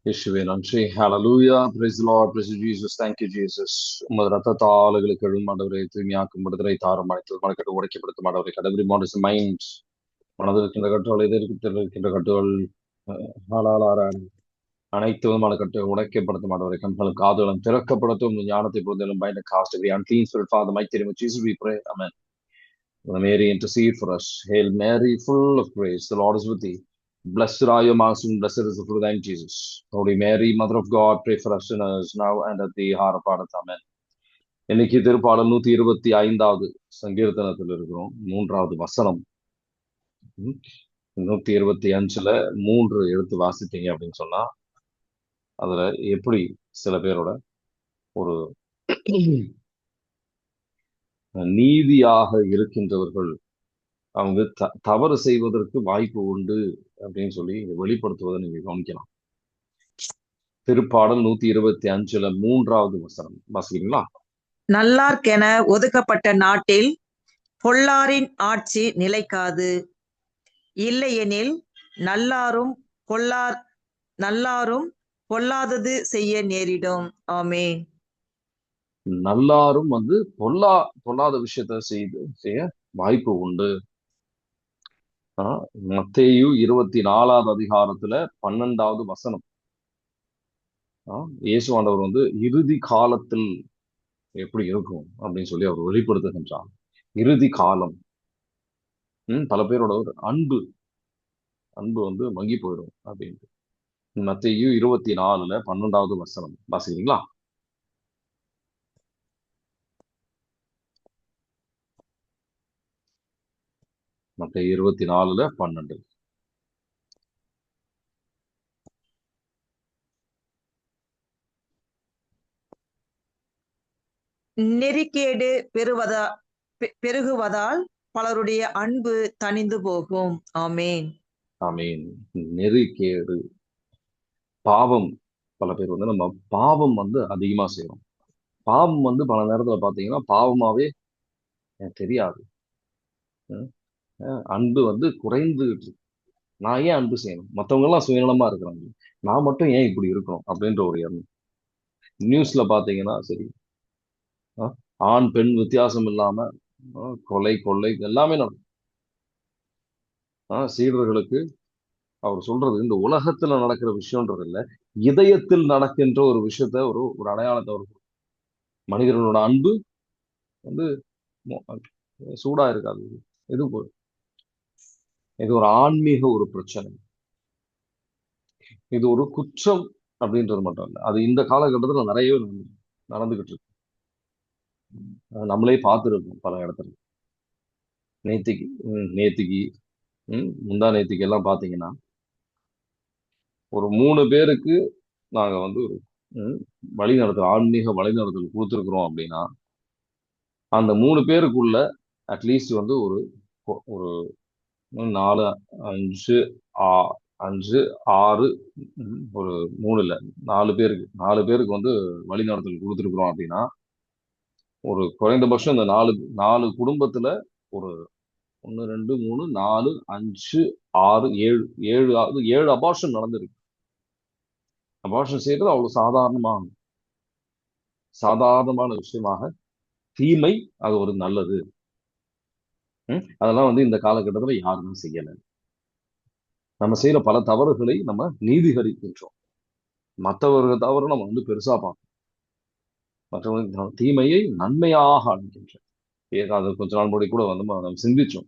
இயேசுவே நன்றி. ஹalleluya. Praise the Lord. Praise Jesus. Thank you Jesus. உமது ரத்தத்தால் எங்களுக்கு எழும் ஆண்டவரே, தூய்மையாக்கும் விடுதலை தாரும், அனைத்து மனக்கட்டு உடைக்கப்படுத்தும் ஆண்டவரே. கடவுளி மாடஸ் மைண்ட் மனதில் இருக்கின்ற கட்டுகள், எதிர்க்கின்ற இருக்கின்ற கட்டுகள் அனைத்து விதமான கட்டு உடைக்கப்படுத்தும் ஆண்டவரே. கண்களும் காதுகளும் திறக்கப்படுத்தும், ஞானத்தை பொறுத்தலும் bind and cast every unclean spirit, Father, mighty name of Jesus we pray. Amen. Mary, intercede for us. Hail Mary, full of grace, the Lord is with thee. Blessed are you amongst women, blessed is the fruit of thy womb, Jesus. Holy Mary, Mother of God, pray for us sinners, now and at the hour of our death. Amen. இன்னைக்கு திருப்பாடல் 125வது சங்கீர்த்தனத்தில் இருக்கிறோம். 3வது வசனம். 125ல 3 எடுத்து வாசித்தீங்க அப்படின்னு சொன்னா அதுல எப்படி சில பேரோட ஒரு நீதியாக இருக்கின்றவர்கள் அவங்க தவறு செய்வதற்கு வாய்ப்பு உண்டு அப்படின்னு சொல்லி வெளிப்படுத்துவதை நீங்க கவனிக்கலாம். திருப்பாடல் 125ல 3வது வசனம் வாசிக்கிறீங்களா? நல்லார்க்கென ஒதுக்கப்பட்ட நாட்டில் பொல்லாரின் ஆட்சி நிலைக்காது, இல்லையெனில் நல்லாரும் பொல்லாதது செய்ய நேரிடும். ஆமென். நல்லாரும் பொல்லாத விஷயத்த செய்ய வாய்ப்பு உண்டு. மத்தேயு 24வது அதிகாரத்துல 12வது வசனம். இயேசு ஆண்டவர் இறுதி காலத்தில் எப்படி இருக்கும் அப்படின்னு சொல்லி அவர் வெளிப்படுத்துகின்றார். இறுதி காலம் பல பேரோட ஒரு அன்பு மங்கி போயிடும் அப்படின்ட்டு. மத்தேயு 24ல 12வது வசனம் வாசிக்கிறீங்களா? மத்தேயு 24ல 12. நெறிக்கேடு பெருகுவதால் பலருடைய அன்பு தணிந்து போகும். ஆமேன். ஆமேன். நெறிக்கேடு, பாவம். பல பேர் நம்ம பாவம் அதிகமா செய்யறோம். பாவம் பல நேரத்துல பாத்தீங்கன்னா பாவமாவே எனக்கு தெரியாது. அன்பு குறைந்துகிட்டு இருக்கு. நான் ஏன் அன்பு செய்யணும்? மற்றவங்க எல்லாம் சுயநலமா இருக்கிறாங்க, நான் மட்டும் ஏன் இப்படி இருக்கணும் அப்படின்ற ஒரு எண்ணம். நியூஸ்ல பாத்தீங்கன்னா சரி, ஆண் பெண் வித்தியாசம் இல்லாம கொலை கொள்ளை எல்லாமே நடக்கும். சீடர்களுக்கு அவர் சொல்றது இந்த உலகத்துல நடக்கிற விஷயம்ன்றது இல்ல, இதயத்தில் நடக்கின்ற ஒரு விஷயத்த ஒரு அடையாளத்தை அவர் மனிதர்களோட அன்பு சூடா இருக்காது. இது ஒரு ஆன்மீக ஒரு பிரச்சனை. இது ஒரு குற்றம் அப்படின்றது மட்டும் இல்லை, அது இந்த காலகட்டத்துல நிறைய நடந்துகிட்டு இருக்கு. நம்மளே பார்த்துருக்கோம் பல இடத்துல. நேத்திக்கு முந்தா நேத்திக்கு எல்லாம் பாத்தீங்கன்னா ஒரு 3 பேருக்கு நாங்க ஒரு வழிநடத்தல், ஆன்மீக வழிநடத்தல் கொடுத்துருக்குறோம் அப்படின்னா அந்த 3 பேருக்குள்ள அட்லீஸ்ட் ஒரு 4 5 5 6 ஒரு 3 இல்ல 4 பேருக்கு வழிநடத்தல் கொடுத்துருக்குறோம் அப்படின்னா ஒரு குறைந்தபட்சம் இந்த 4 குடும்பத்துல ஒரு 1 2 3 4 5 6 7 அபார்ஷன் நடந்திருக்கு. அபார்ஷன் செய்யறது அவ்வளவு சாதாரணமான விஷயமாக, தீமை அது ஒரு நல்லது. அதெல்லாம் இந்த காலகட்டத்துல யாருமே செய்யல. நம்ம செய்யற பல தவறுகளை நம்ம நீதிகரிக்கின்றோம். மற்றவர்கள் தவறு நம்ம பெருசா பார்க்கணும். மற்றவர்கள் தீமையை நன்மையாக அளிக்கின்றோம். அது கொஞ்ச நாள் முன்னாடி கூட நம்ம சிந்திச்சோம்.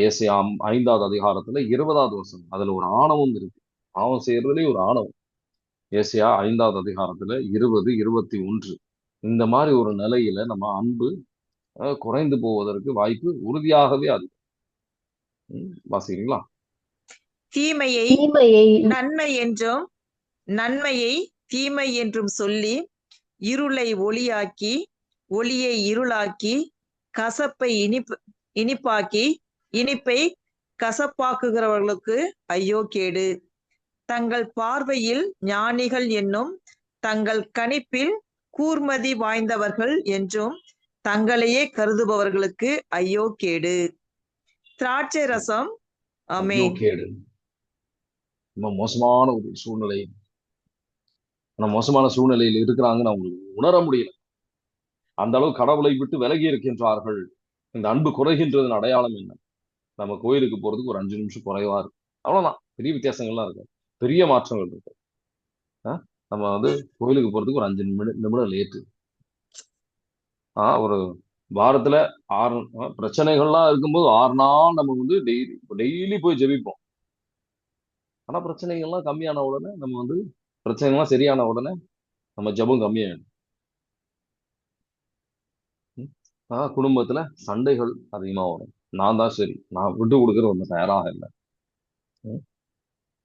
ஏசாயா 5வது அதிகாரத்துல 20வது வசனம், அதுல ஒரு ஆணவம் இருக்கு. பாவம் செய்யறதுலயே ஒரு ஆணவம். ஏசாயா 5வது அதிகாரத்துல 20 21 இந்த மாதிரி ஒரு நிலையில நம்ம அன்பு குறைந்து போவதற்கு வாய்ப்பு உறுதியாகவே அதிகம். வாசிக்கிறீங்களா? தீமையை தீமையை நன்மை என்றும் நன்மையை தீமை என்றும் சொல்லி இருளை ஒளியாக்கி ஒளியை இருளாக்கி கசப்பை இனிப்பாக்கி இனிப்பை கசப்பாக்குகிறவர்களுக்கு ஐயோ கேடு. தங்கள் பார்வையில் ஞானிகள் என்னும் தங்கள் கணிப்பில் கூர்மதி வாய்ந்தவர்கள் என்றும் தங்களையே கருதுபவர்களுக்கு ஐயோ கேடு. திராட்சை ரசம் ஐயோ ஆமென். கேடு. ரொம்ப மோசமான ஒரு சூழ்நிலை. ஆனா மோசமான சூழ்நிலையில் இருக்கிறாங்கன்னு அவங்களுக்கு உணர முடியல. அந்த அளவு கடவுளை விட்டு விலகி இருக்கின்றார்கள். இந்த அன்பு குறைகின்றதன் அடையாளம் என்ன? நம்ம கோயிலுக்கு போறதுக்கு ஒரு 5 நிமிஷம் குறைவா இருக்கு, அவ்வளவுதான். பெரிய வித்தியாசங்கள்லாம் இருக்கு, பெரிய மாற்றங்கள் இருக்கு. நம்ம வந்து கோயிலுக்கு போறதுக்கு ஒரு 5 நிமிடம் லேட்டு. ஒரு வாரத்துல 6 பிரச்சனைகள்லாம் இருக்கும்போது 6 நாள் நம்ம வந்து டெய்லி போய் ஜெபிப்போம். ஆனா பிரச்சனைகள்லாம் கம்மியான உடனே நம்ம வந்து பிரச்சனைகள்லாம் சரியான உடனே நம்ம ஜெபம் கம்மியாயிடும். குடும்பத்துல சண்டைகள் அதிகமா வரும். நான் தான் சரி, நான் விட்டு கொடுக்கறது நம்ம தயாராக இல்லை.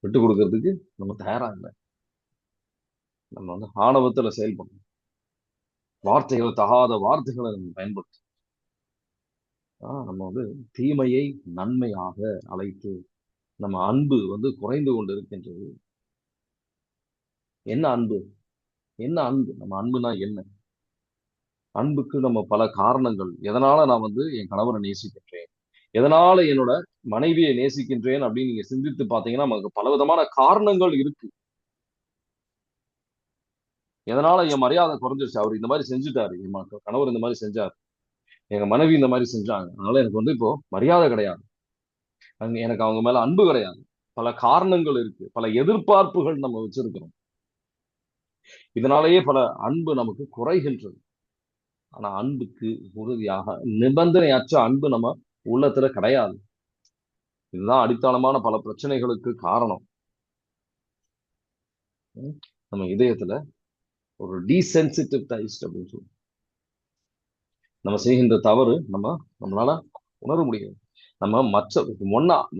விட்டு கொடுக்கறதுக்கு நம்ம தயாரா இல்லை. நம்ம வந்து ஆணவத்துல செயல்படணும். வார்த்தைகள், தகாத வார்த்தைகளை நம்ம பயன்படுத்தும். நம்ம வந்து தீமையை நன்மையாக அழைத்து நம்ம அன்பு வந்து குறைந்து கொண்டு இருக்கின்றது. என்ன அன்பு? என்ன அன்பு? நம்ம அன்புனா என்ன? அன்புக்கு நம்ம பல காரணங்கள். எதனால நான் வந்து என் கணவரை நேசிக்கின்றேன், எதனால என்னோட மனைவியை நேசிக்கின்றேன் அப்படின்னு நீங்க சிந்தித்து பார்த்தீங்கன்னா நமக்கு பலவிதமான காரணங்கள் இருக்கு. எதனால என் மரியாதை குறைஞ்சிருச்சு? அவர் இந்த மாதிரி செஞ்சுட்டாரு, என் கணவர் இந்த மாதிரி செஞ்சாரு, எங்க மனைவி இந்த மாதிரி செஞ்சாங்க, அதனால எனக்கு வந்து இப்போ மரியாதை கிடையாது, எனக்கு அவங்க மேல அன்பு கிடையாது. பல காரணங்கள் இருக்கு, பல எதிர்பார்ப்புகள் நம்ம வச்சிருக்கிறோம். இதனாலேயே பல அன்பு நமக்கு குறைகின்றது. ஆனா அன்புக்கு உறுதியாக நிபந்தனையற்ற அன்பு நம்ம உள்ளத்துல கிடையாது. இதுதான் அடித்தளமான பல பிரச்சனைகளுக்கு காரணம். நம்ம இதயத்துல ஒரு டீசென்சிட்டிவ்டைஸ்ட் அப்படின்னு சொல்லி நம்ம செய்கின்ற தவறு நம்மளால உணர முடியாது. நம்ம மற்ற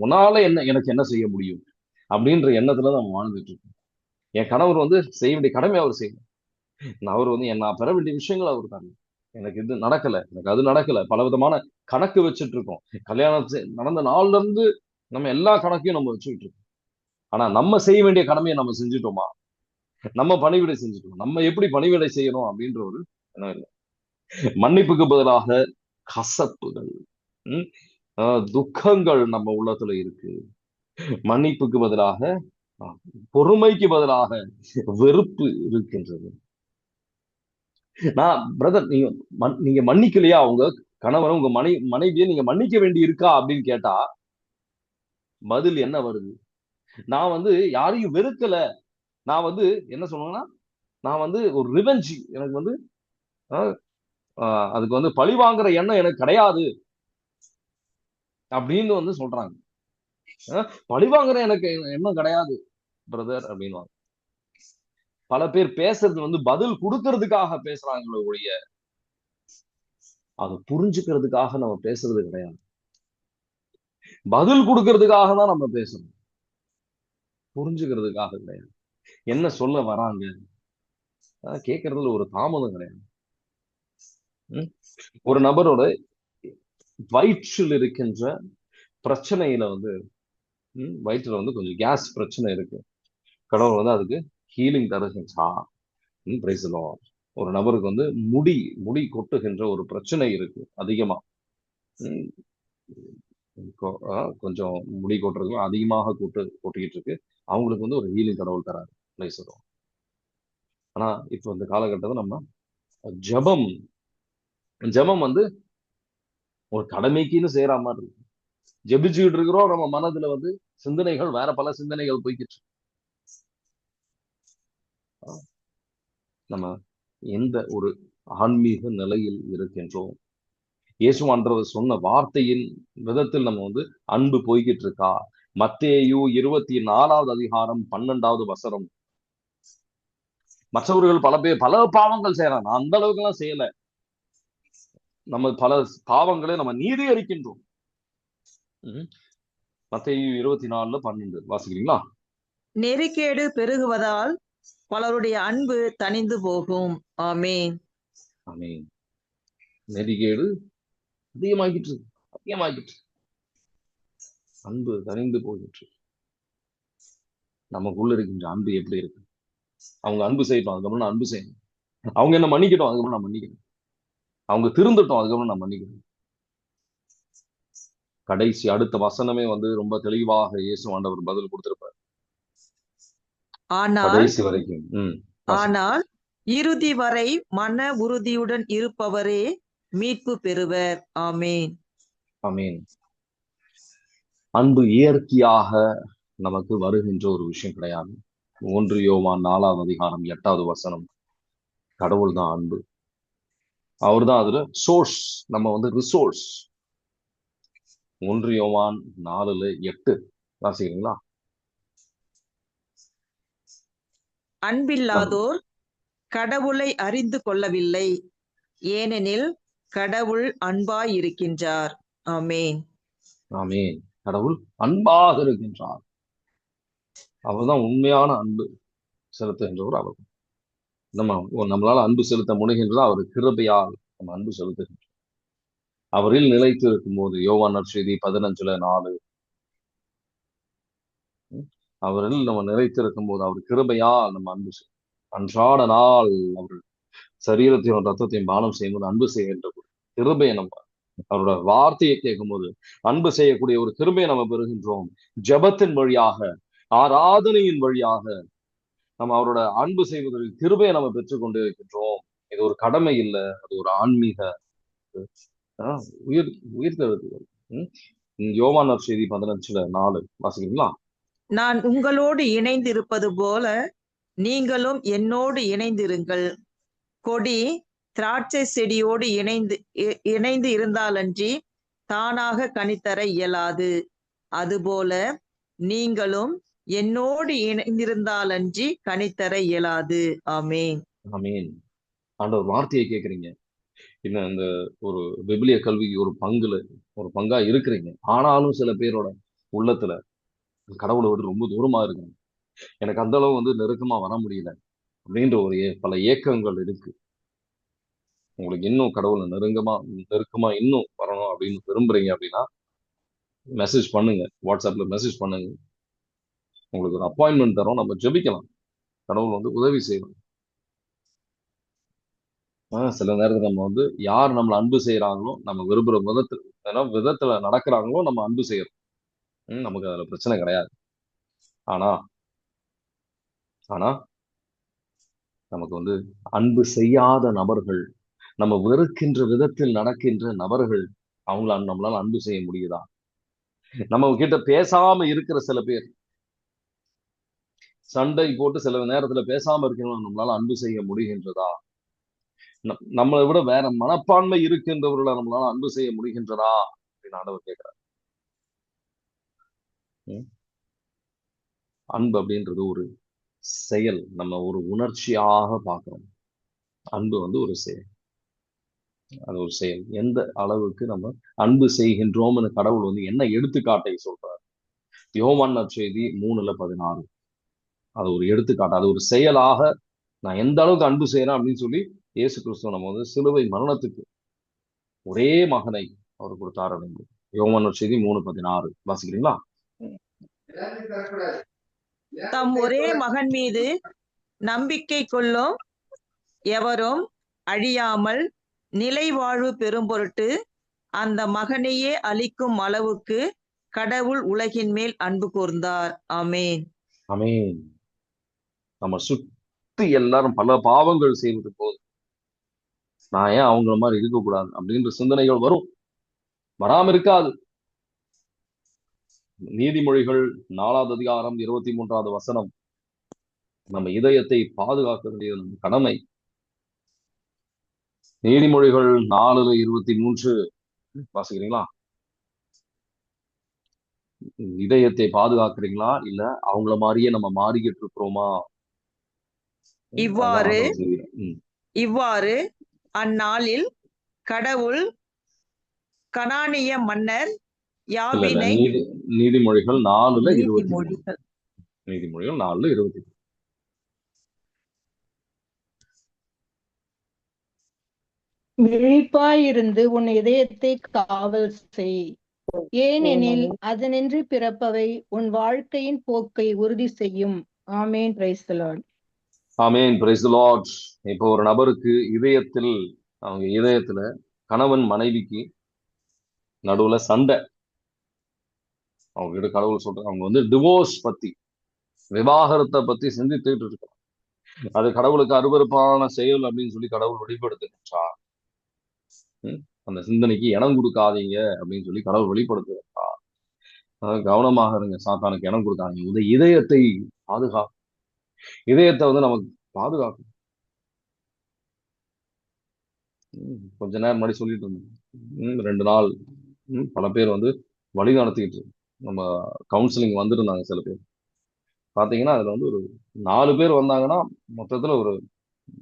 முன்னால எனக்கு என்ன செய்ய முடியும் அப்படின்ற எண்ணத்துல நம்ம வாழ்ந்துட்டு இருக்கோம். என் கணவர் வந்து செய்ய வேண்டிய கடமை அவர் செய்யணும். அவர் வந்து நான் பெற வேண்டிய விஷயங்கள் அவர் தரல. எனக்கு இது நடக்கல, எனக்கு அது நடக்கல, பல விதமான கணக்கு வச்சுட்டு இருக்கோம். கல்யாணம் நடந்த நாள்ல இருந்து நம்ம எல்லா கணக்கையும் நம்ம வச்சுக்கிட்டு இருக்கோம். ஆனா நம்ம செய்ய வேண்டிய கடமையை நம்ம செஞ்சுட்டோமா? நம்ம பணிவிடை செஞ்சுட்டோம். நம்ம எப்படி பணிவிடை செய்யணும் அப்படின்ற ஒரு எண்ணம் இல்லை. மன்னிப்புக்கு பதிலாக கசப்புகள், துக்கங்கள் நம்ம உள்ளத்துல இருக்கு. மன்னிப்புக்கு பதிலாக பொறுமைக்கு பதிலாக வெறுப்பு இருக்கின்றது. நான் பிரதர், நீங்க மன்னிக்கலையா உங்க கணவரை, உங்க மனைவியை நீங்க மன்னிக்க வேண்டி இருக்கா அப்படின்னு கேட்டா பதில் என்ன வருது? நான் வந்து யாரையும் வெறுக்கல, நான் வந்து என்ன சொல்லுவேன்னா, நான் வந்து ஒரு ரிவெஞ்ச், எனக்கு வந்து அதுக்கு வந்து பழி வாங்குற எண்ணம் எனக்கு கிடையாது அப்படின்னு வந்து சொல்றாங்க. பழி வாங்குற எனக்கு எண்ணம் கிடையாது பிரதர் அப்படின்னு. பல பேர் பேசுறது வந்து பதில் கொடுக்கறதுக்காக பேசுறாங்களோ ஒழிய அதை புரிஞ்சுக்கிறதுக்காக நம்ம பேசுறது கிடையாது. பதில் கொடுக்கறதுக்காக தான் நம்ம பேசணும், புரிஞ்சுக்கிறதுக்காக கிடையாது. என்ன சொல்ல வராங்க கேட்கறதுல ஒரு தாமதம் கிடையாது. ஒரு நபரோட வயிற்றில் இருக்கின்ற பிரச்சனையில வந்து வயிற்றுல வந்து கொஞ்சம் கேஸ் பிரச்சனை இருக்கு, கடவுள் வந்து அதுக்கு ஹீலிங் தருகின்றா. ஒரு நபருக்கு வந்து முடி கொட்டுகின்ற ஒரு பிரச்சனை இருக்கு அதிகமா, கொஞ்சம் முடி கொட்டுறதுக்கும் அதிகமாக கொட்டிக்கிட்டு இருக்கு, அவங்களுக்கு வந்து ஒரு ஹீலிங் கடவுள் தராரு. ஆனா இப்போ இந்த காலகட்டத்தில் நம்ம ஜெபம் வந்து ஒரு கடமைக்குன்னு செய்யற மாதிரி இருக்கு. ஜெபிச்சுக்கிட்டு இருக்கிறோம், நம்ம மனதுல வந்து சிந்தனைகள் வேற பல சிந்தனைகள் போய்கிட்டு. நம்ம எந்த ஒரு ஆன்மீக நிலையில் இருக்கின்றோம்? இயேசுவான்றவர் சொன்ன வார்த்தையின் விதத்தில் நம்ம வந்து அன்பு போய்கிட்டு இருக்கா? மத்தேயு 24வது அதிகாரம் 12வது வசனம். மற்றவர்கள் பல பேர் பல பாவங்கள் செய்யறாங்க, அந்த அளவுக்கு எல்லாம் செய்யல. நம்ம பல பாவங்களை நம்ம நீதிகரிக்கின்றோம். மத்தேயு 24:12 வாசிக்கிறீங்களா? நெறிக்கேடு பெருகுவதால் பலருடைய அன்பு தணிந்து போகும். ஆமென். ஆமென். நெறிகேடு அதிகமாகிட்டு அதிகமாகிட்டு அன்பு தணிந்து போயிற்று. நமக்குள்ள இருக்கின்ற அன்பு எப்படி இருக்கு? அவங்க அன்பு செய்யட்டும், அதுக்கப்புறம் நான் அன்பு செய்யணும். அவங்க என்ன மன்னிக்கட்டும், அதுக்கப்புறம் நான் மன்னிக்கணும். அவங்க திருந்தட்டும், அதுக்கப்புறம் நான் மன்னிக்கணும். கடைசி அடுத்த வசனமே ரொம்ப தெளிவாக இயேசு ஆண்டவர் பதில் கொடுத்திருப்பார். ஆனால் கடைசி வரைக்கும் ஆனால் இறுதி வரை மன உறுதியுடன் இருப்பவரே மீட்பு பெறுவர். ஆமென். ஆமென். அன்பு இயற்கையாக நமக்கு வருகின்ற ஒரு விஷயம் கிடையாது. 1 யோவான் 4:8 கடவுள் தான் அன்பு. அவர் தான் அதுல சோர்ஸ். நம்ம ரிசோர்ஸ். 1 யோவான் 4:8 வாசிக்கிறீங்களா? அன்பில்லாதோர் கடவுளை அறிந்து கொள்ளவில்லை, ஏனெனில் கடவுள் அன்பாய் இருக்கின்றார். ஆமென். ஆமென். கடவுள் அன்பாக இருக்கின்றார். அவர்தான் உண்மையான அன்பு செலுத்துகின்றவர். அவர் நம்மளால அன்பு செலுத்த முடிகின்றதா? அவர் கிருபையால் நம்ம அன்பு செலுத்துகின்றோம். அவரில் நிலைத்து இருக்கும் போது யோவான் நற்செய்தி 15:4 அவரில் நம்ம நிலைத்திருக்கும் போது அவர் கிருபையால் நம்ம அன்பு அன்றாட நாள் அவர் சரீரத்தையும் ரத்தத்தையும் பானம் செய்யும்போது அன்பு செய்கின்ற கிருபையை நம்ம அவரோட வார்த்தையை கேட்கும் போது அன்பு செய்யக்கூடிய ஒரு கிருபையை நம்ம பெறுகின்றோம். ஜெபத்தின் வழியாக, ஆராதனையின் வழியாக நம்ம அவரோட அன்பு செய்வதற்கு கிருபையை நம்ம பெற்றுக்கொண்டு இருக்கின்றோம். இது ஒரு கடமை இல்லை, அது ஒரு ஆன்மீக உயிர்த்தெழுதல். யோவான் நற்செய்தி 15:4 வாசிக்கிறீங்களா? நான் உங்களோடு இணைந்து இருப்பது போல நீங்களும் என்னோடு இணைந்திருங்கள். கொடி திராட்சை செடியோடு இணைந்து இருந்தாலன்றி தானாக கனித்தர இயலாது. அதுபோல நீங்களும் என்னோடு இணைந்திருந்தாலன்றி கனித்தர இயலாது. ஆமென். ஆமென். ஆண்டவர் வார்த்தையை கேட்குறீங்க. இன்னும் இந்த ஒரு விபிலிய கல்விக்கு ஒரு பங்கா இருக்கிறீங்க. ஆனாலும் சில பேரோட உள்ளத்துல கடவுளை விட்டு ரொம்ப தூரமா இருக்காங்க. எனக்கு அந்த அளவு நெருக்கமா வர முடியல அப்படின்ற பல ஏக்கங்கள் இருக்கு. உங்களுக்கு இன்னும் கடவுளை நெருக்கமா இன்னும் வரணும் அப்படின்னு விரும்புறீங்க அப்படின்னா மெசேஜ் பண்ணுங்க. வாட்ஸ்அப்ல மெசேஜ் பண்ணுங்க. உங்களுக்கு ஒரு அப்பாயின்மெண்ட் தரோம், நம்ம ஜெபிக்கலாம். கடவுள் உதவி செய்யணும். சில நேரத்தில் நம்ம யார் நம்மளை அன்பு செய்யறாங்களோ, நம்ம விரும்புற விதத்துல நடக்கிறாங்களோ நம்ம அன்பு செய்யறோம். நமக்கு அதுல பிரச்சனை கிடையாது. ஆனா ஆனா நமக்கு அன்பு செய்யாத நபர்கள், நம்ம வெறுக்கின்ற விதத்தில் நடக்கின்ற நபர்கள், நம்மளால அன்பு செய்ய முடியுதா? நம்ம கிட்ட பேசாம இருக்கிற சில பேர், சண்டை போட்டு சில நேரத்துல பேசாம இருக்கிறவங்க நம்மளால அன்பு செய்ய முடிகின்றதா? நம்மளை விட வேற மனப்பான்மை இருக்கின்றவர்களை நம்மளால அன்பு செய்ய முடிகின்றதா அப்படின்னு ஆண்டவர் கேட்கிறார். அன்பு அப்படின்றது ஒரு செயல். நம்ம ஒரு உணர்ச்சியாக பார்க்கிறோம். அன்பு ஒரு செயல். அது ஒரு செயல். எந்த அளவுக்கு நம்ம அன்பு செய்கின்றோம்னு கடவுள் என்ன எடுத்துக்காட்டை சொல்றார்? யோவான் நற்செய்தி 3:16 அது ஒரு எடுத்துக்காட்டு. அது ஒரு செயலாக நான் எந்த அளவுக்கு அன்பு செய்யறேன் அப்படின்னு சொல்லி இயேசு கிறிஸ்துவ நம்ம சிலுவை மரணத்துக்கு ஒரே மகனை அவர் கொடுத்தார். யோவான் நற்செய்தி 3:16 வாசிக்கிறீங்களா? தம் ஒரே மகன் மீது நம்பிக்கை கொள்ளும் எவரும் அழியாமல் நிலை வாழ்வு பெறும் பொருட்டு அந்த மகனையே அளிக்கும் அளவுக்கு கடவுள் உலகின் மேல் அன்பு கூர்ந்தார். ஆமென். ஆமென். நம்ம சுத்தி எல்லாரும் பல பாவங்கள் செய்வது போது நான் ஏன் அவங்கள மாதிரி இருக்கக்கூடாது அப்படின்ற சிந்தனைகள் வரும். வராம இருக்காது. நீதிமொழிகள் 4:23 நம்ம இதயத்தை பாதுகாக்க வேண்டியது நம்ம கடமை. நீதிமொழிகள் 4:23 வாசிக்கிறீங்களா? இதயத்தை பாதுகாக்கிறீங்களா, இல்ல அவங்கள மாதிரியே நம்ம மாறிக்கிட்டு இருக்கிறோமா? இவ்வாறு அந்நாளில் கடவுள் கனானிய மன்னர் இல்ல யாவினை நீதிமொழிகள் 4:23. நீதிமொழிகள். நீதிமொழிகள் 4:23. விழிப்பாயிருந்து உன் இதயத்தை காவல் செய், ஏனெனில் அதனின்று பிறப்பவை உன் வாழ்க்கையின் போக்கை உறுதி செய்யும். Amen. Praise the Lord. Amen. Praise the Lord. இப்போ ஒரு நபருக்கு அவங்க இதயத்துல கணவன் மனைவிக்கு நடுவுல சண்டை. அவங்க கிட்ட கடவுள் சொல்றாங்க, அவங்க வந்து டிவோர்ஸ் பத்தி, விவாகரத்தை பத்தி சிந்தித்துட்டு இருக்காங்க. அது கடவுளுக்கு அருவருப்பான செயல் அப்படின்னு சொல்லி கடவுள் வெளிப்படுத்துகின்றார். அந்த சிந்தனைக்கு இடம் கொடுக்காதீங்க அப்படின்னு சொல்லி கடவுள் வெளிப்படுத்துகின்றார். கவனமாக இருங்க, சாத்தானுக்கு இடம் கொடுக்காதீங்க. இந்த இதயத்தை இதயத்தை வந்து நமக்கு பாதுகாக்கும். கொஞ்ச நேரம் முன்னாடி சொல்லிட்டு இருந்தோம், 2 நாள் பல பேர் வந்து வழி நடத்திக்கிட்டு நம்ம கவுன்சிலிங் வந்துருந்தாங்க. சில பேர் பாத்தீங்கன்னா அதுல வந்து ஒரு 4 பேர் வந்தாங்கன்னா மொத்தத்துல ஒரு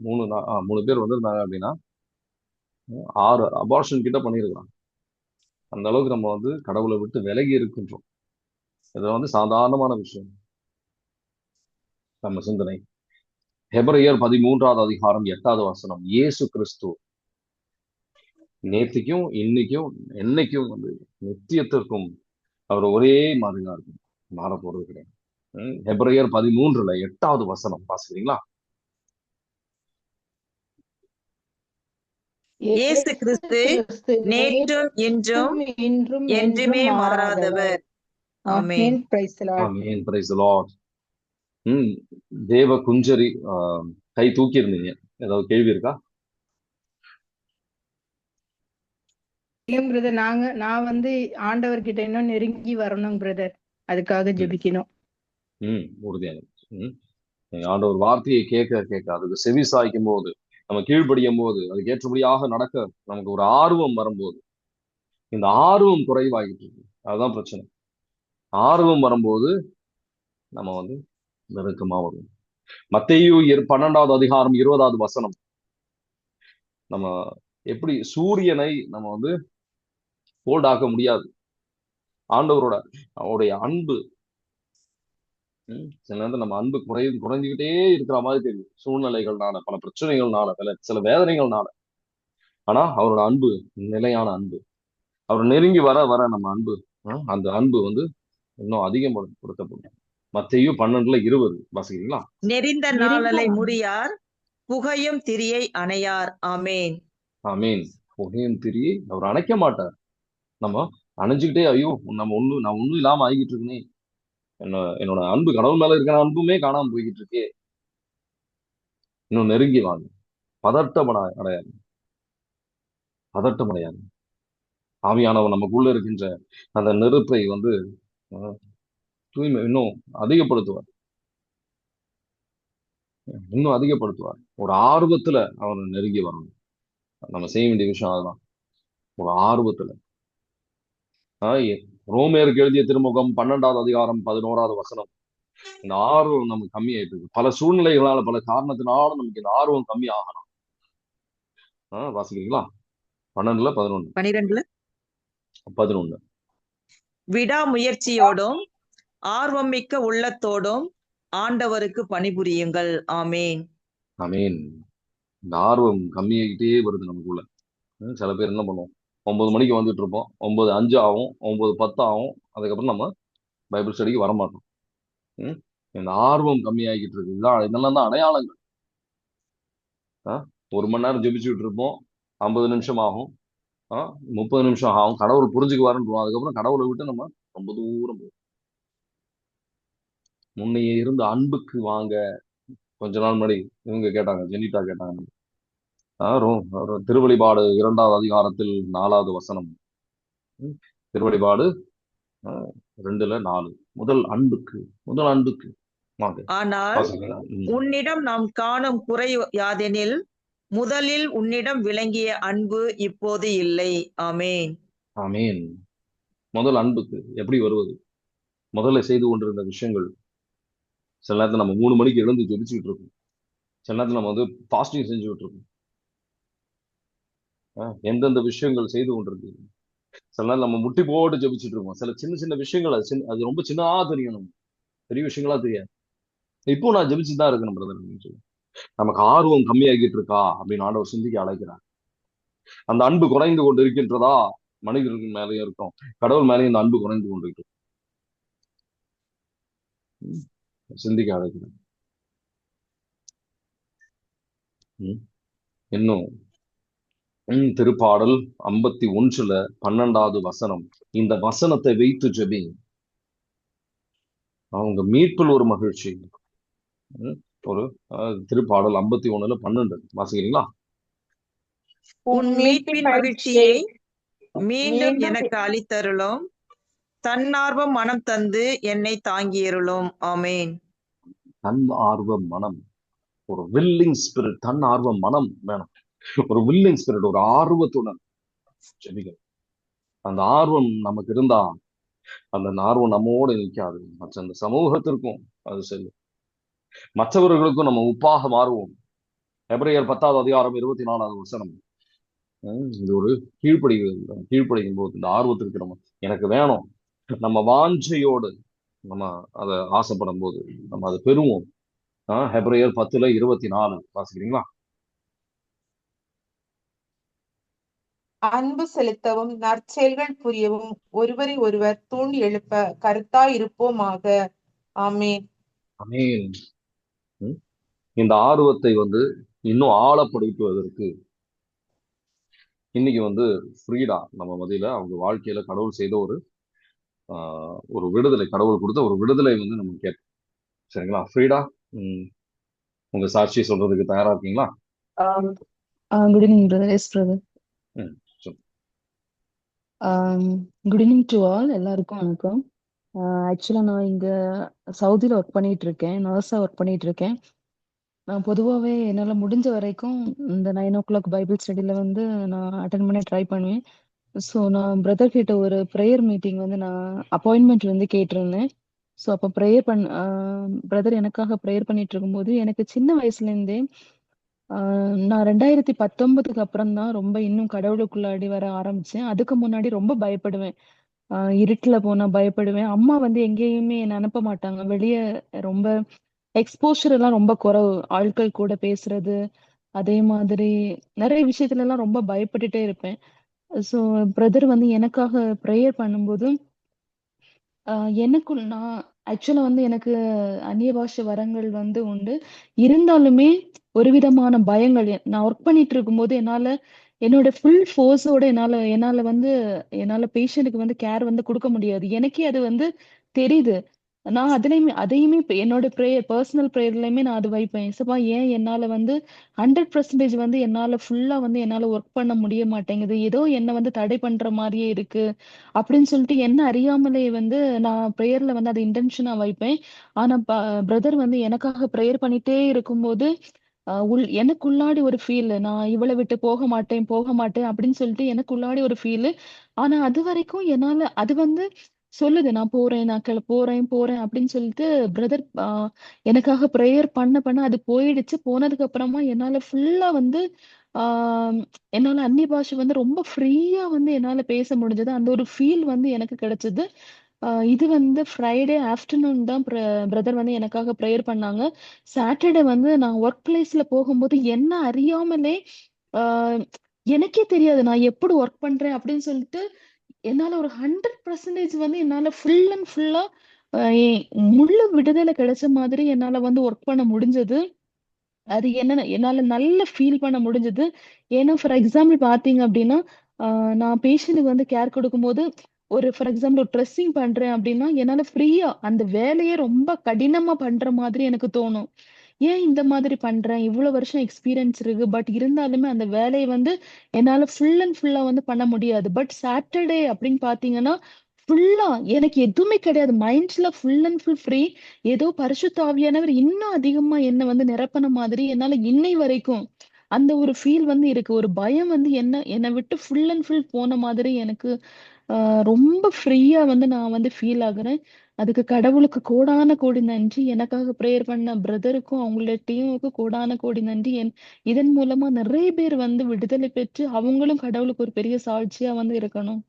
3 பேர் வந்திருந்தாங்க அப்படின்னா 6 அபார்ஷன் கிட்ட பண்ணிருக்கலாம். அந்த அளவுக்கு நம்ம வந்து கடவுளை விட்டு விலகி இருக்கின்றோம். இது வந்து சாதாரணமான விஷயம். நம்ம சிந்தனை எபிரேயர் 13:8 இயேசு கிறிஸ்து நேத்திக்கும் இன்னைக்கும் என்னைக்கும் வந்து நித்தியத்திற்கும் அவர் ஒரே மாதிரிதான் இருக்கும், மாற போறது கிடையாது. எபிரேயர் 13:8 வாசிக்கிறீங்களா? இயேசு கிறிஸ்து நேற்றும் இன்றும் என்றுமே மாறாதவர். Amen. Praise the Lord. Amen. Praise the Lord. தேவ குஞ்சரி கை தூக்கி இருந்தீங்க, ஏதாவது கேள்வி இருக்கா? பிரதர், நான் வந்து ஆண்டவர்கிட்ட இன்னும் நெருங்கி வரணும் பிரதர், அதுக்காக ஜெபிக்கணும். உறுதியாக ஆண்டவர் வார்த்தையை கேட்க அதுக்கு செவி சாய்க்கும் போது, நம்ம கீழ்ப்படியும் போது, அதுக்கு ஏற்றபடியாக நடக்க நமக்கு ஒரு ஆர்வம் வரும்போது, இந்த ஆர்வம் குறைவாகிட்டு இருக்கு. அதுதான் பிரச்சனை. ஆர்வம் வரும்போது நம்ம வந்து நெருக்கமா வருவோம். மத்தேயு 12:20 நம்ம எப்படி சூரியனை நம்ம வந்து கோல்ட் ஆக்க முடியாது. அவருடைய அன்பு சில நேரத்தில் நம்ம அன்பு குறைஞ்சுக்கிட்டே இருக்கிற மாதிரி தெரியும், சூழ்நிலைகள்னால, பல பிரச்சனைகள்னால, சில வேதனைகள்னால. ஆனா அவரோட அன்பு நிலையான அன்பு. அவர் நெருங்கி வர வர நம்ம அன்பு அந்த அன்பு வந்து இன்னும் அதிகப்படுத்தப்படும். மத்தேயு 12:20 வாசிக்கிறீங்களா? நெறிந்த நாளலை முடியார், புகையும் திரியை அணையார். ஆமேன். ஆமேன். புகையும் திரியை அவர் அணைக்க மாட்டார். நம்ம அணைஞ்சுக்கிட்டே, ஐயோ நான் ஒண்ணும் இல்லாம ஆகிட்டு இருக்கேனே, என்னோட அன்பு, கடவுள் மேல இருக்கிற அன்புமே காணாம போய்கிட்டு இருக்கே, இன்னும் நெருங்கி வாங்க. பதட்டம் அடையாது. ஆவியானவர் நமக்குள்ள இருக்கின்ற அந்த நெருப்பை வந்து தூய்மை இன்னும் அதிகப்படுத்துவார். ஒரு ஆர்வத்துல அவர் நெருங்கி வரணும். நம்ம செய்ய வேண்டிய விஷயம் அதுதான், ஒரு ஆர்வத்துல. ரோமேருக்கு எழுதிய திருமுகம் 12:11 இந்த ஆர்வம் நமக்கு கம்மியாயிட்டு இருக்கு. பல சூழ்நிலைகளால, பல காரணத்தினால நமக்கு இந்த ஆர்வம் கம்மி ஆகணும். வாசிக்கிறீங்களா? 12:11 விடாமுயற்சியோடும் ஆர்வம் மிக்க உள்ளத்தோடும் ஆண்டவருக்கு பணிபுரியுங்கள். ஆமேன். ஆமேன். இந்த ஆர்வம் கம்மியாகிட்டே வருது நமக்குள்ள. சில பேர் என்ன பண்ணுவோம், 9 மணிக்கு வந்துட்டு இருப்போம், 9:05 ஆகும், 9:10 ஆகும், அதுக்கப்புறம் நம்ம பைபிள் ஸ்டடிக்கு வரமாட்டோம். இந்த ஆர்வம் கம்மியாகிட்டு இருக்கு. இதெல்லாம் தான் அடையாளங்கள். 1 மணி நேரம் ஜெபிச்சுட்டு இருப்போம், 50 நிமிஷம் ஆகும், 30 நிமிஷம் ஆகும், கடவுள் புரிஞ்சுக்குவாருன்னு. அதுக்கப்புறம் கடவுளை விட்டு நம்ம ரொம்ப தூரம் போகும். முன்னையே இருந்து அன்புக்கு வாங்க. கொஞ்ச நாள் முன்னாடி இவங்க கேட்டாங்க, ஜெனிட்டா கேட்டாங்க, திருவெளிப்பாடு 2:4 திருவெளிப்பாடு 2:4 முதல் அன்புக்கு ஆனால் உன்னிடம் நாம் காணும் குறை யாதெனில் முதலில் உன்னிடம் விளங்கிய அன்பு இப்போது இல்லை. ஆமேன். ஆமேன். முதல் அன்புக்கு எப்படி வருவது? முதல்ல செய்து கொண்டிருந்த விஷயங்கள். சில நேரத்தில் நம்ம 3 மணிக்கு எழுந்து ஜெபிச்சுக்கிட்டு இருக்கோம், சில நேரத்தில் நம்ம வந்து ஃபாஸ்டிங் செஞ்சுக்கிட்டு இருக்கோம். எந்தெந்த விஷயங்கள் செய்து கொண்டிருக்கு? சில நேரம் நம்ம முட்டி போட்டு ஜெபிச்சுட்டு இருக்கோம். சில சின்ன சின்ன விஷயங்கள் அது ரொம்ப சின்னதா தெரியும் நமக்கு. பெரிய விஷயங்களா தெரியாது. இப்போ நான் ஜெபிச்சுட்டு தான் இருக்கேன் பிரதர். நமக்கு ஆர்வம் கம்மியாகிட்டு இருக்கா அப்படின்னு ஆண்டவர் சிந்திக்க அழைக்கிறார். அந்த அன்பு குறைந்து கொண்டு இருக்கின்றதா? மனிதர்கள் மேலேயும் இருக்கும், கடவுள் மேலேயும் இந்த அன்பு குறைந்து கொண்டு இருக்கு. சிந்திக்க அழைக்கிறார். இன்னும் திருப்பாடல் 51:12 வசனம். இந்த வசனத்தை வைத்து ஜெபி, அவங்க மீட்பில் ஒரு மகிழ்ச்சி. ஒரு திருப்பாடல் 51:12 வாசிக்கிறீங்களா? உன் மீட்பின் மகிழ்ச்சியை மீண்டும் எனக்கு அளித்தருளும், தன்னார்வம் மனம் தந்து என்னை தாங்கியருளும். ஆமேன். தன் ஆர்வ மனம், ஒரு வில்லிங் ஸ்பிரிட், தன் ஆர்வ மனம் வேணும். ஒரு வில்லிங் ஸ்பிரிட், ஒரு ஆர்வத்துடன் ஜெபிக்கணும். அந்த ஆர்வம் நமக்கு இருந்தா அந்த ஆர்வம் நம்மோடு நிற்காது, மற்ற அந்த சமூகத்திற்கும் அது சரி, மற்றவர்களுக்கும் நம்ம உப்பாக மாறுவோம். எபிரேயர் 10:24 வசனம். இது ஒரு கீழ்ப்படியும் போது இந்த ஆர்வத்திற்கு நம்ம எனக்கு வேணும், நம்ம வாஞ்சையோடு நம்ம அதை ஆசைப்படும் போது நம்ம அதை பெறுவோம். எபிரேயர் 10:24 வாசிக்கிறீங்களா? அன்பு செலுத்தவும் நற்செயல்கள் புரியவும் ஒருவரை ஒருவர் தூண்டி எழுப்ப கருத்தாய் இருப்போமாக. ஆமேன். ஆமேன். இந்த ஆர்வத்தை இன்னும் ஆழப்படுத்துவதற்கு இன்னைக்கு ஃப்ரீடா நம்ம மத்தியில அவங்க வாழ்க்கையில கடவுள் செய்த ஒரு விடுதலை, கடவுள் கொடுத்த ஒரு விடுதலை நம்ம கேட்போம். சரிங்களா? ஃப்ரீடா, உங்க சாட்சி சொல்றதுக்கு தயாரா இருக்கீங்களா? Good evening brother. Yes brother. Good evening to all. எல்லாருக்கும் வணக்கம். ஆக்சுவலா நான் இங்க சவுதியில ஒர்க் பண்ணிட்டு இருக்கேன், நர்ஸா ஒர்க் பண்ணிட்டு இருக்கேன். நான் பொதுவாகவே என்னால் முடிஞ்ச வரைக்கும் இந்த 9 o'clock பைபிள் ஸ்டடியில் நான் அட்டன் பண்ண ட்ரை பண்ணுவேன். ஸோ நான் பிரதர் கிட்ட ஒரு ப்ரேயர் மீட்டிங் நான் அப்பாயின்மெண்ட் கேட்டிருந்தேன். ஸோ அப்போ பிரதர் எனக்காக ப்ரேயர் பண்ணிட்டு இருக்கும்போது எனக்கு சின்ன வயசுலேருந்தே நான் 2019க்கு அப்புறம் தான் ரொம்ப இன்னும் கடவுளுக்குள்ளாடி வர ஆரம்பிச்சேன். அதுக்கு முன்னாடி ரொம்ப பயப்படுவேன். இருட்டுல போனா பயப்படுவேன். அம்மா எங்கேயுமே என்னை அனுப்ப மாட்டாங்க வெளியே. ரொம்ப எக்ஸ்போஷர் எல்லாம் ரொம்ப குறைவு. ஆட்கள் கூட பேசுறது, அதே மாதிரி நிறைய விஷயத்துல எல்லாம் ரொம்ப பயப்பட்டுட்டே இருப்பேன். ஸோ பிரதர் எனக்காக ப்ரேயர் பண்ணும்போது எனக்குள் நான் ஆக்சுவலா எனக்கு அந்நிய பாஷை வரங்கள் உண்டு. இருந்தாலுமே ஒரு விதமான பயங்கள். நான் ஒர்க் பண்ணிட்டு இருக்கும்போது என்னோட ஃபுல் ஃபோர்ஸோட என்னால பேஷண்ட்டுக்கு கேர் கொடுக்க முடியாது. எனக்கே அது தெரியுது. நான் அதையுமே இப்ப என்னோட பர்சனல் ப்ரேயர்லயுமே நான் அது வைப்பேன். ஏசப்பா, ஏன் என்னால 100% என்னால ஃபுல்லா என்னால ஒர்க் பண்ண முடிய மாட்டேங்குது. ஏதோ என்ன தடை பண்ற மாதிரியே இருக்கு அப்படின்னு சொல்லிட்டு என்ன அறியாமலே நான் ப்ரேயர்ல அதை இன்டென்ஷனா வைப்பேன். ஆனா பிரதர் எனக்காக ப்ரேயர் பண்ணிட்டே இருக்கும்போது எனக்குள்ளாடி ஒரு ஃபீல், நான் இவளை விட்டு போக மாட்டேன் போக மாட்டேன் அப்படின்னு சொல்லிட்டு எனக்குள்ளாடி ஒரு ஃபீல். ஆனா அது வரைக்கும் என்னால அது சொல்லுது, நான் போறேன், நான் போறேன் போறேன் அப்படின்னு சொல்லிட்டு பிரதர் எனக்காக ப்ரேயர் பண்ண அது போயிடுச்சு. போனதுக்கு அப்புறமா என்னால ஃபுல்லா ஆஹ் என்னால அந்நிய பாஷை ரொம்ப ஃப்ரீயா என்னால பேச முடிஞ்சது. அந்த ஒரு ஃபீல் எனக்கு கிடைச்சது. இது ஃப்ரைடே ஆஃப்டர்நூன் தான் பிரதர் எனக்காக ப்ரேயர் பண்ணாங்க. சாட்டர்டே நான் ஒர்க் பிளேஸ்ல போகும்போது என்ன அறியாமலே ஆஹ் எனக்கே தெரியாது நான் எப்படி ஒர்க் பண்றேன் அப்படின்னு சொல்லிட்டு என்னால ஒரு 100% என்னால ஃபுல் அண்ட் ஃபுல்லா முழு விடுதலை கிடைச்ச மாதிரி என்னால ஒர்க் பண்ண முடிஞ்சது. அது என்னன்னா என்னால நல்ல ஃபீல் பண்ண முடிஞ்சது. ஏன்னா ஃபார் எக்ஸாம்பிள் பாத்தீங்க அப்படின்னா நான் பேஷண்ட்டுக்கு கேர் கொடுக்கும்போது ஃபார் எக்ஸாம்பிள் ஒரு ட்ரெஸ்ஸிங் பண்றேன் அப்படின்னா என்னால ஃப்ரீயா அந்த வேலையை ரொம்ப கடினமா பண்ற மாதிரி எனக்கு தோணும். ஏன் இந்த மாதிரி பண்றேன், இவ்வளவு வருஷம் எக்ஸ்பீரியன்ஸ் இருக்கு, பட் இருந்தாலுமே அந்த வேலையை என்னால ஃபுல் அண்ட் ஃபுல்லா பண்ண முடியாது. பட் சாட்டர்டே அப்படின்னு பாத்தீங்கன்னா ஃபுல்லா எனக்கு எதுவுமே கிடையாது. மைண்ட்ஸ்ல ஃபுல் அண்ட் ஃபுல் ஃப்ரீ. ஏதோ பரிசுத்த ஆவியானவர் இன்னும் அதிகமா என்ன நிரப்பன மாதிரி என்னால இன்னை வரைக்கும் அந்த ஒரு ஃபீல் இருக்கு. ஒரு பயம் என்னை விட்டு ஃபுல் அண்ட் ஃபுல் போன மாதிரி எனக்கு ரொம்ப ஃப்ரீயா நான் ஃபீல் ஆகுறேன். அதுக்கு கடவுளுக்கு கோடான கோடி நன்றி. எனக்காக ப்ரேயர் பண்ண பிரதருக்கும் அவங்களோட டீமுக்கும் கோடான கோடி நன்றி. இதன் மூலமா நிறைய பேர் விடுதலை பெற்று அவங்களும் கடவுளுக்கு ஒரு பெரிய சாட்சியா இருக்கணும்.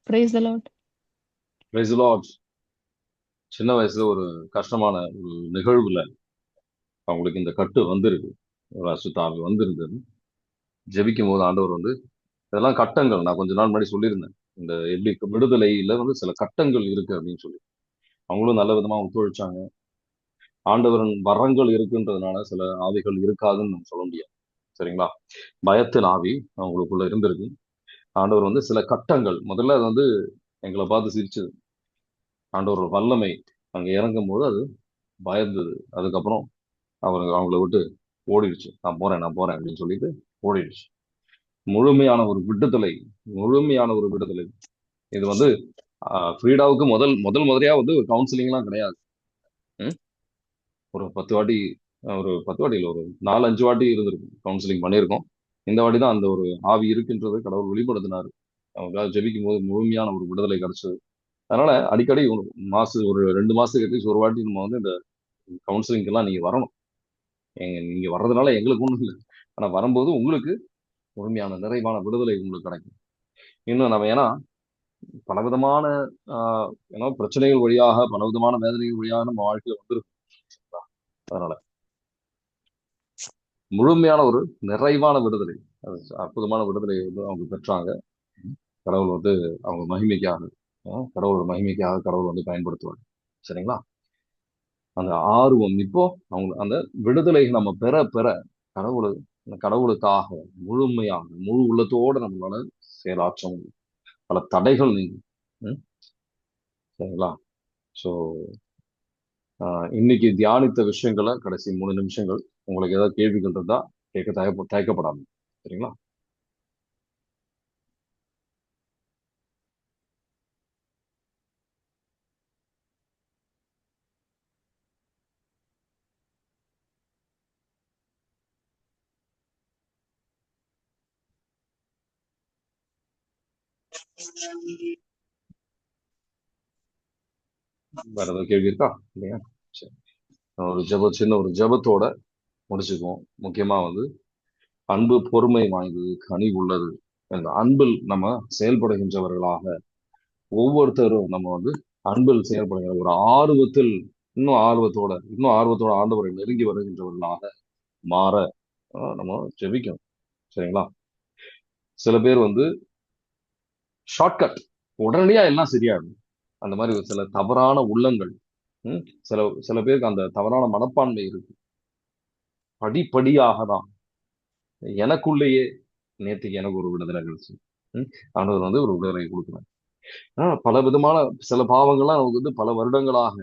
Price the Lord. Praise the Lord. சின்ன வயசுல ஒரு கஷ்டமான ஒரு நிகழ்வுல அவங்களுக்கு இந்த கட்டு வந்திருக்கு, ஒரு அசுத்தாவி வந்திருந்தது. ஜெபிக்கும் போது ஆண்டவர் வந்து இதெல்லாம் கட்டங்கள், நான் கொஞ்ச நாள் முன்னாடி சொல்லியிருந்தேன், இந்த எப்படி விடுதலையில வந்து சில கட்டங்கள் இருக்கு அப்படின்னு சொல்லி. அவங்களும் நல்ல விதமா ஒத்துழைச்சாங்க. ஆண்டவரின் வரங்கள் இருக்குன்றதுனால சில ஆவிகள் இருக்காதுன்னு நம்ம சொல்ல முடியாது. சரிங்களா? பயத்தின் ஆவி அவங்களுக்குள்ள இருந்திருக்கு. ஆண்டவர் வந்து சில கட்டங்கள், முதல்ல அது வந்து எங்களை பார்த்து சிரிச்சது. ஆண்டவர் வல்லமை அங்க இறங்கும் போது அது பயந்தது. அதுக்கப்புறம் அவங்கள விட்டு ஓடிடுச்சு. நான் போறேன் அப்படின்னு சொல்லிட்டு ஓடிடுச்சு. முழுமையான ஒரு விடுதலை, முழுமையான ஒரு விடுதலை. இது வந்து ஃப்ரீடாவுக்கு முதலையா வந்து ஒரு கவுன்சிலிங்லாம் கிடையாது. ம்? ஒரு 10 வாட்டி, ஒரு 10 வாட்டி இல்லை, ஒரு 4-5 வாட்டி இருந்திருக்கும் கவுன்சிலிங் பண்ணியிருக்கோம். இந்த வாட்டி தான் அந்த ஒரு ஆவி இருக்குன்றது கடவுள் வெளிப்படுத்தினாரு. அவங்களுக்காக ஜெபிக்கும் போது முழுமையான ஒரு விடுதலை கிடைச்சது. அதனால அடிக்கடி ஒரு 2 மாசத்துக்கு அட்லீஸ்ட் ஒரு வாட்டி நம்ம வந்து இந்த கவுன்சிலிங்க்கெல்லாம் நீங்க வரணும். நீங்க வர்றதுனால எங்களுக்கு ஒண்ணும் இல்லை, ஆனா வரும்போது உங்களுக்கு முழுமையான நிறைவான விடுதலை உங்களுக்கு கிடைக்கும். இன்னும் நம்ம ஏன்னா பலவிதமான பிரச்சனைகள் வழியாக, பலவிதமான வேதனைகள் வழியாக நம்ம வாழ்க்கையில வந்துருக்கும். அதனால முழுமையான ஒரு நிறைவான விடுதலை, அற்புதமான விடுதலை வந்து அவங்க பெற்றாங்க. கடவுள் வந்து அவங்க மகிமைக்காக, கடவுள் வந்து பயன்படுத்துவாங்க. சரிங்களா? அந்த ஆர்வம் இப்போ அவங்க அந்த விடுதலை நம்ம பெற பெற கடவுளுக்காக முழுமையாக முழு உள்ளத்தோட நம்மளால செயலாற்ற முடியும். பல தடைகள் நீங்க. சரிங்களா? ஸோ இன்னைக்கு தியானித்த விஷயங்களை கடைசி 3 நிமிஷங்கள் உங்களுக்கு ஏதாவது கேள்விகள் இருந்தா கேட்க தயக்கப்படாது. சரிங்களா? வேற ஏதாவது கேள்வி இருக்கா? இல்லையா? சரி. சின்ன ஒரு ஜெபத்தோட முடிச்சுக்குவோம். முக்கியமா வந்து அன்பு பொறுமை வாய்ந்தது, கனி உள்ளது. அந்த அன்பில் நம்ம செயல்படுகின்றவர்களாக ஒவ்வொருத்தரும் நம்ம வந்து அன்பில் செயல்படுகிற ஒரு ஆர்வத்தில், இன்னும் ஆர்வத்தோட ஆண்டவரை நெருங்கி வருகின்றவர்களாக மாற நம்ம ஜெபிக்கணும். சரிங்களா? சில பேர் வந்து ஷார்ட்கட், உடனடியா எல்லாம் சரியாகும். அந்த மாதிரி சில தவறான உள்ளங்கள், சில சில பேருக்கு அந்த தவறான மனப்பான்மை இருக்கு. படிப்படியாக தான் எனக்குள்ளேயே நேற்றுக்கு எனக்கு ஒரு விடுதலை கிடைச்சு, ஆண்டவர் வந்து ஒரு விடுதலை கொடுக்குறாங்க. பல விதமான சில பாவங்கள்லாம் நமக்கு வந்து பல வருடங்களாக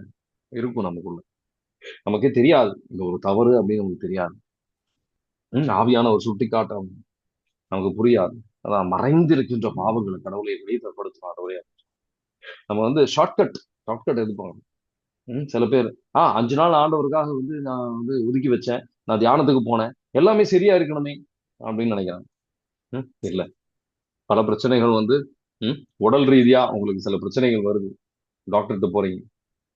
இருக்கும் நமக்குள்ள. நமக்கே தெரியாது இந்த ஒரு தவறு அப்படின்னு நமக்கு தெரியாது. ஆவியான ஒரு சுட்டிக்காட்டம் நமக்கு புரியாது. அதான் மறைந்திருக்கின்ற பாவங்களை கடவுளை வெளிப்படுத்தும். நம்ம வந்து ஷார்ட்கட் எதுப்பாங்க. சில பேர் 5 நாள் ஆண்டவருக்காக வந்து நான் வந்து ஒதுக்கி வச்சேன், நான் தியானத்துக்கு போனேன், எல்லாமே சரியா இருக்கணுமே அப்படின்னு நினைக்கிறேன். இல்ல, பல பிரச்சனைகள் வந்து உடல் ரீதியா உங்களுக்கு சில பிரச்சனைகள் வருது. டாக்டர்கிட்ட போறீங்க,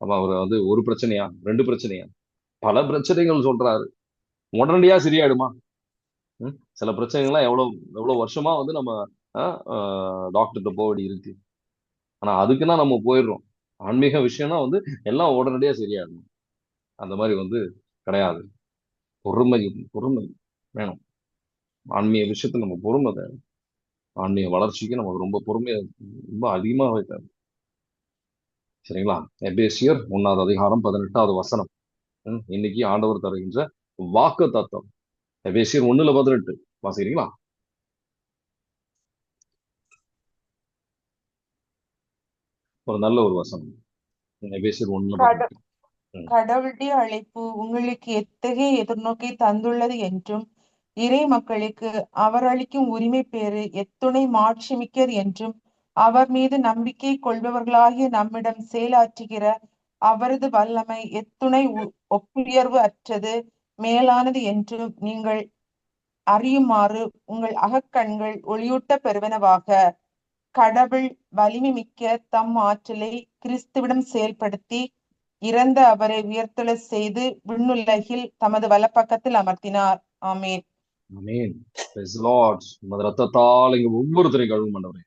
அப்ப அவர் வந்து ஒரு பிரச்சனையா 2 பிரச்சனையா பல பிரச்சனைகள் சொல்றாரு. உடனடியா சரியாயிடுமா? சில பிரச்சனைகள்லாம் எவ்வளவு வருஷமா வந்து நம்ம டாக்டர்கிட்ட போக வேண்டி இருக்கு. ஆனா அதுக்குன்னா நம்ம போயிடுறோம். ஆன்மீக விஷயம்னா வந்து எல்லாம் உடனடியா சரியாயிடணும், அந்த மாதிரி வந்து கிடையாது. பொறுமை வேணும். ஆன்மீக விஷயத்துல நம்ம பொறுமை தேவை. ஆன்மீக வளர்ச்சிக்கு நமக்கு ரொம்ப பொறுமையா, ரொம்ப அதிகமாகவே தேவை. சரிங்களா? எபேசியர் 1வது அதிகாரம் 18வது வசனம். இன்னைக்கு ஆண்டவர் தருகின்ற வாக்கு தத்துவம். எபேசியர் 1:18 வாசிக்கிறீங்களா? ஒரு நல்ல ஒரு வசனம். எபேசியர் 1:18. கடவுளுடைய அழைப்பு உங்களுக்கு எத்தகைய எதிர்நோக்கை தந்துள்ளது என்றும், இறை மக்களுக்கு அவர் அளிக்கும் உரிமை பேறு எத்துணை மாட்சிமிக்கது என்றும், அவர் மீது நம்பிக்கை கொள்பவர்களாகிய நம்மிடம் செயலாற்றுகிற அவரது வல்லமை எத்துணை ஒப்புயர்வு அற்றது, மேலானது என்றும் நீங்கள் அறியுமாறு உங்கள் அகக்கண்கள் ஒளியூட்ட பெறுவனவாக. கடவுள் வலிமை மிக்க தம் ஆற்றலை கிறிஸ்துவிடம் செயல்படுத்தி இறந்த அவரை உயர்த்தெழ செய்து விண்ணுலகில் தமது வலப்பக்கத்தில் அமர்த்தினார். ஆமேன். ஆமேன். Praise the Lord. உமது ரத்தத்தால் இங்க ஒவ்வொருத்தரையும் கழுவும் ஆண்டவரே.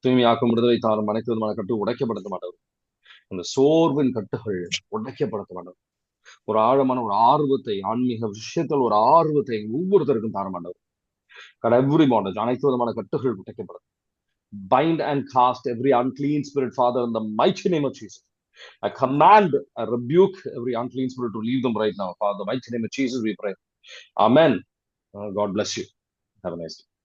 தூய்மையாக்கும் விடுதலை தாரும் அனைத்து விதமான கட்டு உடைக்கப்படுத்த மாட்டவர். அந்த சோர்வின் கட்டுகள் உடைக்கப்படுத்த மாட்டவர். ஒரு ஆழமான ஒரு ஆர்வத்தை, ஆன்மீக விஷயத்தில் ஒரு ஆர்வத்தை ஒவ்வொருத்தருக்கும் தார மாட்டவர். எவ்ரி பாண்டேஜ், அனைத்து விதமான கட்டுகள் உடைக்கப்படும். Bind and cast every unclean spirit, Father, in the mighty name of Jesus. I command, I rebuke every unclean spirit to leave them right now. Father, in the mighty name of Jesus, we pray. Amen. God bless you. Have a nice day.